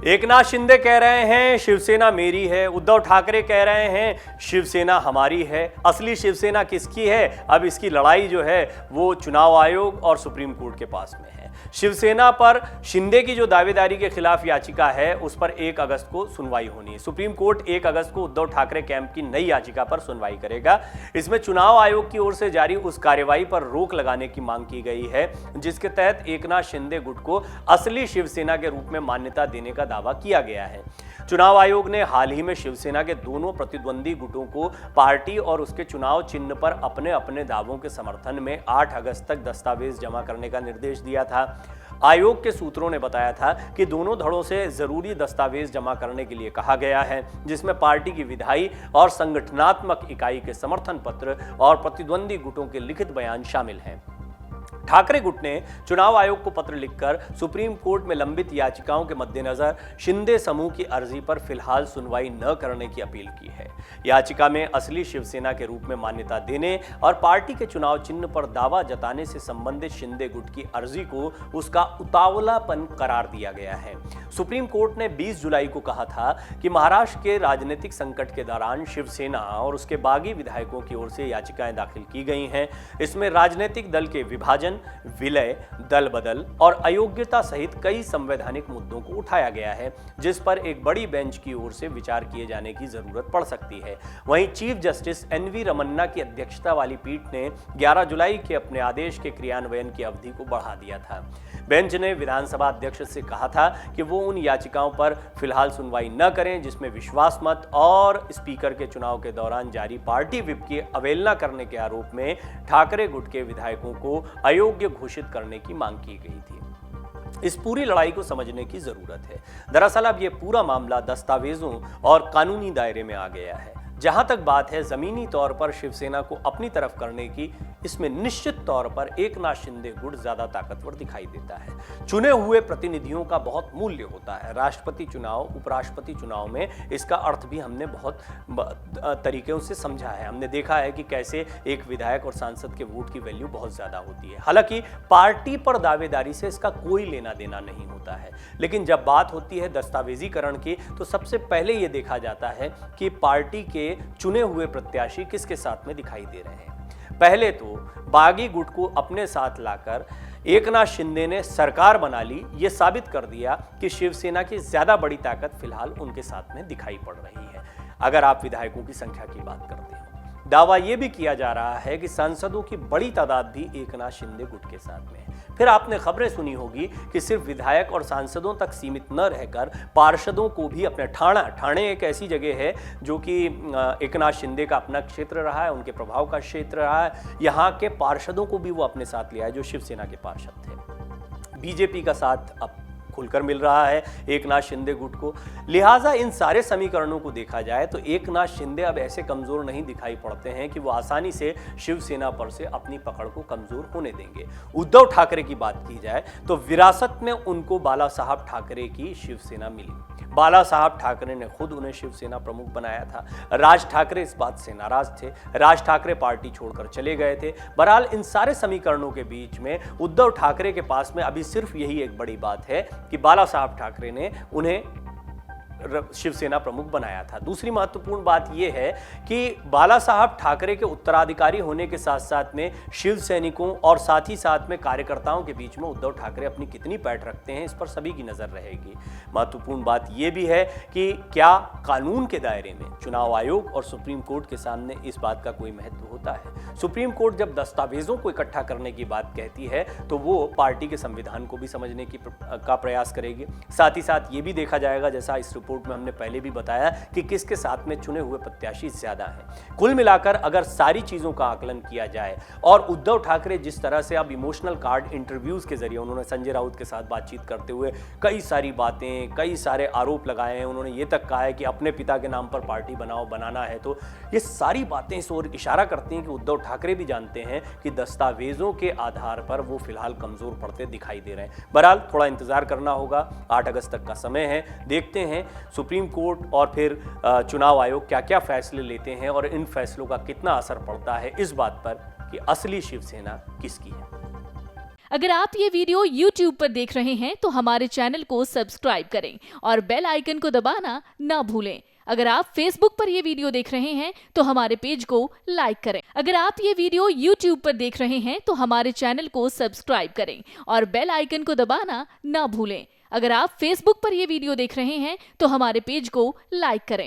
एकनाथ शिंदे कह रहे हैं शिवसेना मेरी है, उद्धव ठाकरे कह रहे हैं शिवसेना हमारी है। असली शिवसेना किसकी है? अब इसकी लड़ाई जो है वो चुनाव आयोग और सुप्रीम कोर्ट के पास में है। शिवसेना पर शिंदे की जो दावेदारी के खिलाफ याचिका है उस पर 1 अगस्त को सुनवाई होनी है। सुप्रीम कोर्ट 1 अगस्त को उद्धव ठाकरे कैंप की नई याचिका पर सुनवाई करेगा। इसमें चुनाव आयोग की ओर से जारी उस कार्यवाही पर रोक लगाने की मांग की गई है जिसके तहत एकनाथ शिंदे गुट को असली शिवसेना के रूप में मान्यता देने का दावा किया गया है। चुनाव आयोग ने हाल ही में शिवसेना के दोनों प्रतिद्वंदी गुटों को पार्टी और उसके चुनाव चिन्ह पर अपने अपने दावों के समर्थन में 8 अगस्त तक दस्तावेज जमा करने का निर्देश दिया था। आयोग के सूत्रों ने बताया था कि दोनों धड़ों से जरूरी दस्तावेज जमा करने के लिए कहा गया है, जिसमें पार्टी की विधायी और संगठनात्मक इकाई के समर्थन पत्र और प्रतिद्वंदी गुटों के लिखित बयान शामिल हैं। ठाकरे गुट ने चुनाव आयोग को पत्र लिखकर सुप्रीम कोर्ट में लंबित याचिकाओं के मद्देनजर शिंदे समूह की अर्जी पर फिलहाल सुनवाई न करने की अपील की है। याचिका में असली शिवसेना के रूप में मान्यता देने और पार्टी के चुनाव चिन्ह पर दावा जताने से संबंधित शिंदे गुट की अर्जी को उसका उतावलापन करार दिया गया है। सुप्रीम कोर्ट ने 20 जुलाई को कहा था कि महाराष्ट्र के राजनीतिक संकट के दौरान शिवसेना और उसके बागी विधायकों की ओर से याचिकाएं दाखिल की गई हैं। इसमें राजनीतिक दल के विभाजन, विलय, दल बदल और अयोग्यता सहित कई संवैधानिक मुद्दों को उठाया गया है, जिस पर एक बड़ी बेंच की ओर से विचार किए जाने की जरूरत पड़ सकती है। वहीं चीफ जस्टिस NV रमन्ना की अध्यक्षता वाली पीठ ने 11 जुलाई के अपने आदेश के क्रियान्वयन की अवधि को बढ़ा दिया था। बेंच ने विधानसभा अध्यक्ष से कहा था कि वो उन याचिकाओं पर फिलहाल सुनवाई न करें जिसमें विश्वास मत और स्पीकर के चुनाव के दौरान जारी पार्टी व्हिप की अवहेलना करने के आरोप में ठाकरे गुट के विधायकों को अयोग्य घोषित करने की मांग की गई थी। इस पूरी लड़ाई को समझने की जरूरत है। दरअसल अब यह पूरा मामला दस्तावेजों और कानूनी दायरे में आ गया है। जहां तक बात है जमीनी तौर पर शिवसेना को अपनी तरफ करने की, इसमें निश्चित तौर पर एकनाथ शिंदे गुट ज्यादा ताकतवर दिखाई देता है। चुने हुए प्रतिनिधियों का बहुत मूल्य होता है। राष्ट्रपति चुनाव, उपराष्ट्रपति चुनाव में इसका अर्थ भी हमने बहुत तरीकों से समझा है। हमने देखा है कि कैसे एक विधायक और सांसद के वोट की वैल्यू बहुत ज्यादा होती है। हालांकि पार्टी पर दावेदारी से इसका कोई लेना देना नहीं होता है, लेकिन जब बात होती है दस्तावेजीकरण की तो सबसे पहले यह देखा जाता है कि पार्टी के चुने हुए प्रत्याशी किसके साथ में दिखाई दे रहे हैं। पहले तो बागी गुट को अपने साथ लाकर एकनाथ शिंदे ने सरकार बना ली। ये साबित कर दिया कि शिवसेना की ज्यादा बड़ी ताकत फिलहाल उनके साथ में दिखाई पड़ रही है। अगर आप विधायकों की संख्या की बात करते हो, दावा यह भी किया जा रहा है कि सांसदों की बड़ी तादाद भी एकनाथ शिंदे गुट के साथ में है। फिर आपने खबरें सुनी होगी कि सिर्फ विधायक और सांसदों तक सीमित न रहकर पार्षदों को भी अपने ठाणे एक ऐसी जगह है जो कि एकनाथ शिंदे का अपना क्षेत्र रहा है, उनके प्रभाव का क्षेत्र रहा है। यहाँ के पार्षदों को भी वो अपने साथ लिया है जो शिवसेना के पार्षद थे। बीजेपी का साथ अब खुलकर मिल रहा है एकनाथ शिंदे गुट को। लिहाजा इन सारे समीकरणों को देखा जाए तो एकनाथ शिंदे अब ऐसे कमजोर नहीं दिखाई पड़ते हैं कि वो आसानी से शिवसेना पर से अपनी पकड़ को कमजोर होने देंगे। उद्धव ठाकरे की बात की जाए तो विरासत में उनको बाला साहब ठाकरे की शिवसेना मिली। बाला साहब ठाकरे ने खुद उन्हें शिवसेना प्रमुख बनाया था। राज ठाकरे इस बात से नाराज थे। राज ठाकरे पार्टी छोड़कर चले गए थे। बहरहाल इन सारे समीकरणों के बीच में उद्धव ठाकरे के पास में अभी सिर्फ यही एक बड़ी बात है कि बाला साहब ठाकरे ने उन्हें शिवसेना प्रमुख बनाया था। दूसरी महत्वपूर्ण बात यह है कि बाला साहब ठाकरे के उत्तराधिकारी होने के साथ साथ में शिव सैनिकों और साथ ही साथ में कार्यकर्ताओं के बीच में उद्धव ठाकरे अपनी कितनी पैठ रखते हैं, इस पर सभी की नजर रहेगी। महत्वपूर्ण बात यह भी है कि क्या कानून के दायरे में चुनाव आयोग और सुप्रीम कोर्ट के सामने इस बात का कोई महत्व होता है। सुप्रीम कोर्ट जब दस्तावेजों को इकट्ठा करने की बात कहती है तो वो पार्टी के संविधान को भी समझने का प्रयास करेगी। साथ ही साथ ये भी देखा जाएगा, जैसा इस रिपोर्ट में हमने पहले भी बताया, कि किसके साथ में चुने हुए प्रत्याशी ज्यादा हैं। कुल मिलाकर अगर सारी चीजों का आकलन किया जाए और उद्धव ठाकरे जिस तरह से अब इमोशनल कार्ड इंटरव्यूज के जरिए उन्होंने संजय राउत के साथ बातचीत करते हुए कई सारी बातें, कई सारे आरोप लगाए हैं। उन्होंने ये तक कहा है कि अपने पिता के नाम पर पार्टी बनाना है। तो ये सारी बातें इस ओर इशारा करती हैं कि उद्धव ठाकरे भी जानते हैं कि दस्तावेजों के आधार पर वो फिलहाल कमजोर पड़ते दिखाई दे रहे हैं। बहरहाल थोड़ा इंतजार करना होगा। 8 अगस्त तक का समय है। देखते हैं सुप्रीम कोर्ट और फिर चुनाव आयोग क्या क्या फैसले लेते हैं और इन फैसलों का कितना असर पड़ता है इस बात पर कि असली शिवसेना किसकी है। अगर आप ये वीडियो YouTube पर देख रहे हैं तो हमारे चैनल को सब्सक्राइब करें और बेल आइकन को दबाना ना भूलें। अगर आप Facebook पर ये वीडियो देख रहे हैं तो हमारे पेज को लाइक करें। अगर आप ये वीडियो YouTube पर देख रहे हैं तो हमारे चैनल को सब्सक्राइब करें और बेल आइकन को दबाना ना भूलें। अगर आप Facebook पर ये वीडियो देख रहे हैं तो हमारे पेज को लाइक करें।